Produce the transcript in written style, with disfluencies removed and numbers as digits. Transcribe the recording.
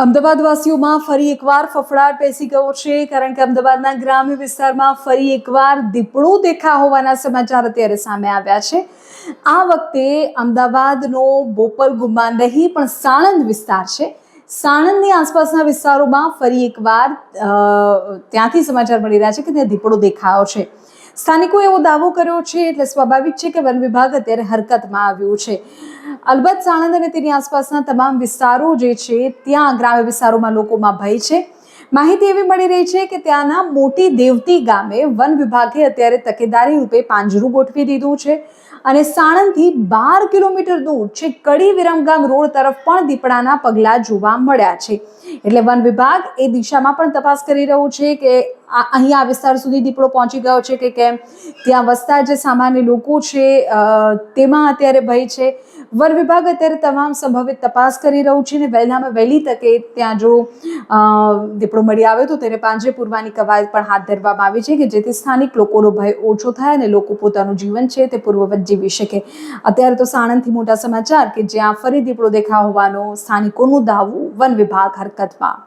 અમદાવાદવાસીઓમાં ફરી એકવાર ફફડાટ બેસી ગયો છે, કારણ કે અમદાવાદના ગ્રામ્ય વિસ્તારમાં ફરી એકવાર દીપડો દેખા હોવાના સમાચાર અત્યારે સામે આવ્યા છે। આ વખતે અમદાવાદનો બોપલ ગુમાન નહીં પણ સાણંદ વિસ્તાર છે। સાણંદની આસપાસના વિસ્તારોમાં ફરી એકવાર ત્યાંથી સમાચાર મળી રહ્યા છે કે ત્યાં દીપડો દેખાયો છે। સ્થાનિકોએ એવો દાવો કર્યો છે, એટલે સ્વાભાવિક છે કે વન વિભાગ અત્યારે હરકતમાં આવ્યું છે। અલબત્ત સાણંદ અને તેની આસપાસના તમામ વિસ્તારો જે છે ત્યાં ગ્રામ્ય વિસ્તારોમાં લોકોમાં ભય છે। માહિતી એવી મળી રહી છે કે ત્યાંના મોટી દેવતી ગામે વન વિભાગે અત્યારે તકેદારી રૂપે પાંજરું ગોઠવી દીધું છે અને સાણંદથી 12 કિલોમીટર દૂર છે કડી વિરમગામ રોડ તરફ પણ દીપડાના પગલા જોવા મળ્યા છે। એટલે વન વિભાગ એ દિશામાં પણ તપાસ કરી રહ્યું છે કે અહીં આ વિસ્તાર સુધી દીપડો પહોંચી ગયો છે કે કેમ, ત્યાં વસતા જે સામાન્ય લોકો છે તેમાં અત્યારે ભય છે। વન વિભાગ અત્યારે તમામ સંભવિત તપાસ કરી રહ્યું છે અને વહેલામાં વહેલી તકે ત્યાં જો દીપડો મળી આવે તો તેને પાંજરે પૂરવાની કવાયત પણ હાથ ધરવામાં આવી છે કે જેથી સ્થાનિક લોકોનો ભય ઓછો થાય અને લોકો પોતાનું જીવન છે તે પૂર્વવત જીવી શકે। અત્યારે તો સાણંદથી મોટા સમાચાર કે જ્યાં ફરી દીપડો દેખા હોવાનો સ્થાનિકોનું દાવું, વન વિભાગ હરકતમાં।